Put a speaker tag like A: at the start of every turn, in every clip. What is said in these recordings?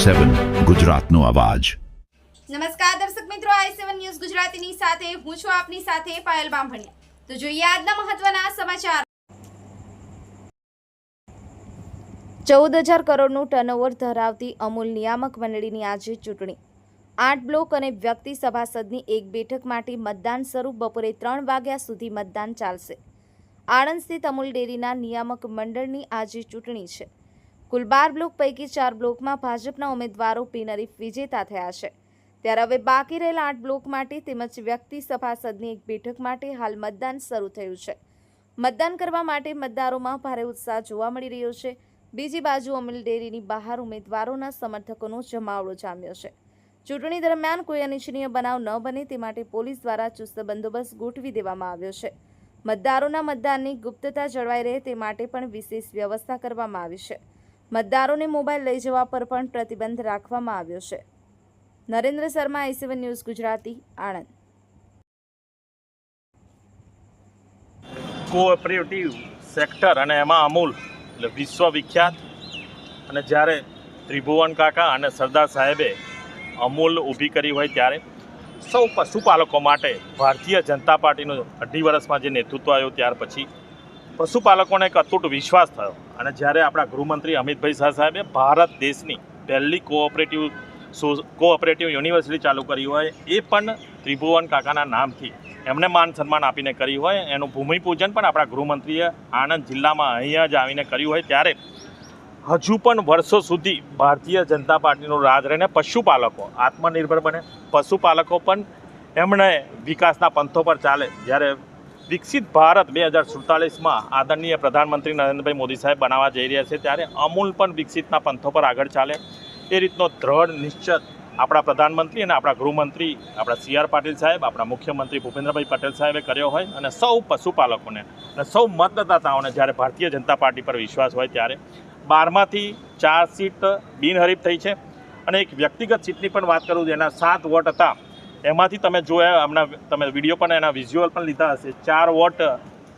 A: i7 ગુજરાતનો અવાજ।
B: નમસ્કાર દર્શક મિત્રો, i7 ન્યૂઝ ગુજરાતીની સાથે હું છું આપની સાથે પાયલ બામભણિયા। તો જોઈએ આજના મહત્વના સમાચાર। 14,000 કરોડનું ટર્નઓવર ધરાવતી અમૂલ નિયામક મંડળીની આજે ચૂંટણી। 8 બ્લોક અને વ્યક્તિ સભાસદની એક બેઠક માટે મતદાન શરૂ। બપોરે 3 વાગ્યા સુધી મતદાન ચાલશે। આણંદ સ્થિત અમૂલ ડેરીના નિયામક મંડળની આજે ચૂંટણી છે। કુલ 12 બ્લોક પૈકી 4 બ્લોકમાં ભાજપના ઉમેદવારો બિનહરીફ વિજેતા થયા છે। ત્યારે હવે બાકી રહેલા 8 બ્લોક માટે તેમજ વ્યક્તિ સભાસદની એક બેઠક માટે હાલ મતદાન શરૂ થયું છે। મતદાન કરવા માટે મતદારોમાં ભારે ઉત્સાહ જોવા મળી રહ્યો છે। બીજી બાજુ અમૂલ ડેરીની બહાર ઉમેદવારોના સમર્થકોનો જમાવડો જામ્યો છે। ચૂંટણી દરમિયાન કોઈ અનિચ્છનીય બનાવ ન બને તે માટે પોલીસ દ્વારા ચુસ્ત બંદોબસ્ત ગોઠવી દેવામાં આવ્યો છે। મતદારોના મતદાનની ગુપ્તતા જળવાઈ રહે તે માટે પણ વિશેષ વ્યવસ્થા કરવામાં આવી છે। મતદારોને મોબાઈલ લઈ જવા પર પણ પ્રતિબંધ રાખવામાં આવ્યો છે। Narendra Sharma, i7 news Gujarati, Anand.
C: Cooperative sector અને એમાં અમૂલ એટલે વિશ્વવિખ્યાત, અને જ્યારે ત્રિભુવન કાકા અને સરદાર સાહેબે અમૂલ ઊભી કરી હોય ત્યારે સૌ પશુપાલકો માટે ભારતીય જનતા પાર્ટીનું 18 વર્ષમાં જે નેતૃત્વ આવ્યું ત્યાર પછી પશુપાલકોને એક અતૂટ વિશ્વાસ થયો। અને જ્યારે આપણા ગૃહમંત્રી અમિતભાઈ શાહ સાહેબે ભારત દેશની પહેલી કોઓપરેટિવ યુનિવર્સિટી ચાલુ કરી હોય, એ પણ ત્રિભુવન કાકાના નામથી એમને માન સન્માન આપીને કરી હોય, એનું ભૂમિપૂજન પણ આપણા ગૃહમંત્રીએ આણંદ જિલ્લામાં અહીંયા જ આવીને કર્યું હોય, ત્યારે હજુ પણ વર્ષો સુધી ભારતીય જનતા પાર્ટીનું રાજ રહીને પશુપાલકો આત્મનિર્ભર બને, પશુપાલકો પણ એમણે વિકાસના પંથો પર ચાલે। જ્યારે વિકસિત ભારત 2047માં આદરણીય પ્રધાનમંત્રી નરેન્દ્રભાઈ મોદી સાહેબ બનાવવા જઈ રહ્યા છે, ત્યારે અમૂલ પણ વિકસિતના પંથો પર આગળ ચાલે એ રીતનો દ્રઢ નિશ્ચય આપણા પ્રધાનમંત્રી અને આપણા ગૃહમંત્રી આપણા CR પાટીલ સાહેબ, આપણા મુખ્યમંત્રી ભૂપેન્દ્રભાઈ પટેલ સાહેબે કર્યો હોય, અને સૌ પશુપાલકોને અને સૌ મતદાતાઓને જ્યારે ભારતીય જનતા પાર્ટી પર વિશ્વાસ હોય, ત્યારે 12માંથી 4 સીટ બિનહરીફ થઈ છે। અને એક વ્યક્તિગત સીટની પણ વાત કરું, જેના 7 વોટ હતા, એમાંથી તમે જોયા, હમણાં તમે વિડીયો પણ એના વિઝ્યુઅલ પણ લીધા હશે, 4 વોટ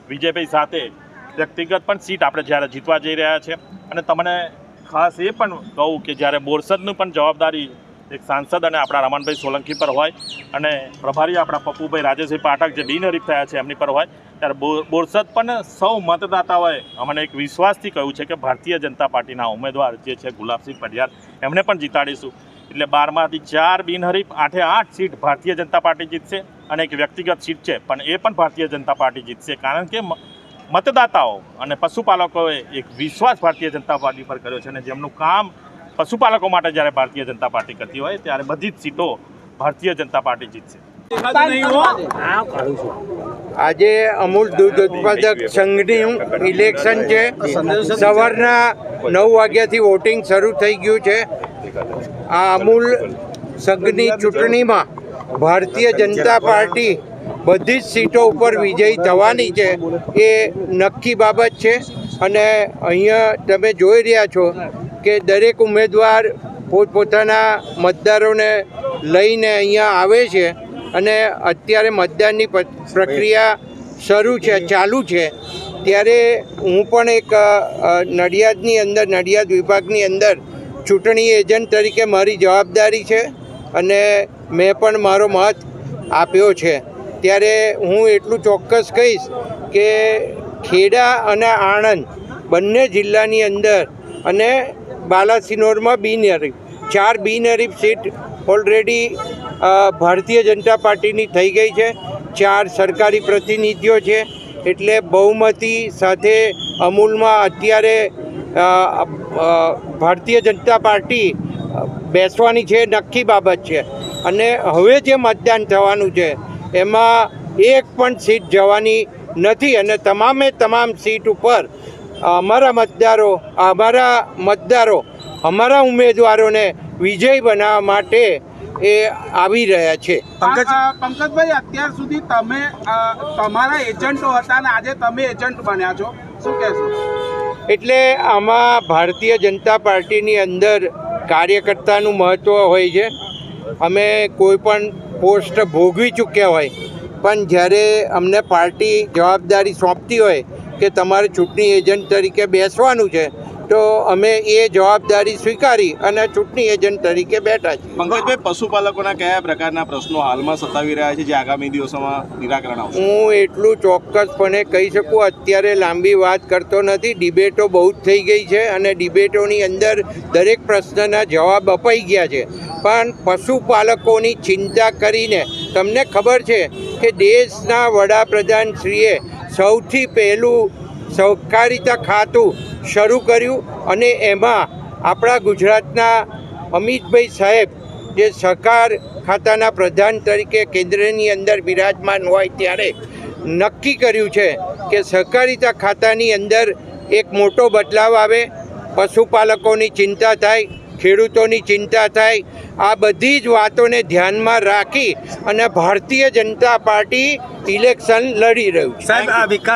C: વિજયભાઈ સાથે વ્યક્તિગત પણ સીટ આપણે જ્યારે જીતવા જઈ રહ્યા છે। અને તમને ખાસ એ પણ કહું કે જ્યારે બોરસદનું પણ જવાબદારી એક સાંસદ અને આપણા રમણભાઈ સોલંકી પર હોય, અને પ્રભારી આપણા પપ્પુભાઈ રાજેશભાઈ પાઠક જે બિનહરીફ થયા છે એમની પર હોય, ત્યારે બોરસદ પણ સૌ મતદાતાઓએ અમને એક વિશ્વાસથી કહ્યું છે કે ભારતીય જનતા પાર્ટીના ઉમેદવાર જે છે ગુલાબસિંહ પઢિયાર, એમને પણ જીતાડીશું। એટલે 12માંથી 4 બિનહરીફ, 8 સીટ ભારતીય જનતા પાર્ટી જીતશે, અને એક વ્યક્તિગત સીટ છે પણ એ પણ ભારતીય જનતા પાર્ટી જીતશે, કારણ કે મતદાતાઓ અને પશુપાલકોએ એક વિશ્વાસ ભારતીય જનતા પાર્ટી પર કર્યો છે, અને જેમનું કામ પશુપાલકો માટે જ્યારે ભારતીય જનતા પાર્ટી કરતી હોય, ત્યારે બધી જ સીટો ભારતીય જનતા પાર્ટી જીતશે।
D: આજે અમૂલ દૂધ ઉત્પાદક સંઘનું ઇલેક્શન છે। સવારના 9 વાગ્યાથી વોટિંગ શરૂ થઈ ગયું છે। આ અમૂલ સંઘની ચૂંટણીમાં ભારતીય જનતા પાર્ટી બધી જ સીટો ઉપર વિજયી થવાની છે, એ નક્કી બાબત છે। અને અહીંયા તમે જોઈ રહ્યા છો કે દરેક ઉમેદવાર પોતપોતાના મતદારોને લઈને અહીંયા આવે છે, અને અત્યારે મતદાનની પ્રક્રિયા શરૂ છે, ચાલુ છે। ત્યારે હું પણ એક નડિયાદ વિભાગની અંદર ચૂંટણી એજન્ટ તરીકે મારી જવાબદારી છે, અને મેં પણ મારો મત આપ્યો છે। ત્યારે હું એટલું ચોક્કસ કહીશ કે ખેડા અને આણંદ બંને જિલ્લાની અંદર અને બાલાસિનોરમાં બિનહરીફ 4 બિનહરીફ સીટ ઓલરેડી ભારતીય જનતા પાર્ટીની થઈ ગઈ છે। 4 સરકારી પ્રતિનિધિઓ છે, એટલે બહુમતી સાથે અમૂલમાં અત્યારે ભારતીય જનતા પાર્ટી બેસવાની છે, નક્કી બાબત છે। અને હવે જે મતદાન થવાનું છે એમાં એક પણ સીટ જવાની નથી, અને તમામ સીટ ઉપર અમારા મતદારો અમારા ઉમેદવારોને વિજય બનાવવા માટે એ આવી રહ્યા છે।
E: પંકજભાઈ, અત્યાર સુધી તમે તમારા એજન્ટો હતા અને આજે તમે એજન્ટ બન્યા છો, શું કહેશો?
D: એટલે આમાં ભારતીય જનતા પાર્ટીની અંદર કાર્યકર્તાનું મહત્ત્વ હોય છે। અમે કોઈ પણ પોસ્ટ ભોગવી ચૂક્યા હોય, પણ જ્યારે અમને પાર્ટી જવાબદારી સોંપતી હોય કે તમારે ચૂંટણી એજન્ટ તરીકે બેસવાનું છે, તો અમે એ જવાબદારી સ્વીકારી અને ચૂંટણી એજન્ટ તરીકે બેઠા છીએ.
F: પંકજભાઈ, પશુપાલકોના કયા પ્રકારના પ્રશ્નો હાલમાં સતાવી રહ્યા છે જે આગામી દિવસોમાં નિરાકરણ આવશે?
D: હું એટલું ચોક્કસપણે કહી શકું, અત્યારે લાંબી વાત કરતો નથી. ડિબેટો બહુ જ થઈ ગઈ છે અને ડિબેટોની અંદર દરેક પ્રશ્નના જવાબ અપાઈ ગયા છે. પણ પશુપાલકોની ચિંતા કરીને તમને ખબર છે કે દેશના વડાપ્રધાનશ્રીએ સૌથી પહેલું સહકારિતા ખાતું શરૂ કર્યું અને એમાં આપણા ગુજરાતના અમિતભાઈ સાહેબ જે સહકાર ખાતાના પ્રધાન તરીકે કેન્દ્રની અંદર બિરાજમાન હોય ત્યારે નક્કી કર્યું છે કે સહકારિતા ખાતાની અંદર એક મોટો બદલાવ આવે, પશુપાલકોની ચિંતા થાય, ખેડૂતોની ચિંતા થાય. આ બધી જ વાતોને ધ્યાનમાં રાખી અને ભારતીય જનતા પાર્ટી ઇલેક્શન લડી રહ્યું છે.
G: સાહેબ, આ વિકાસ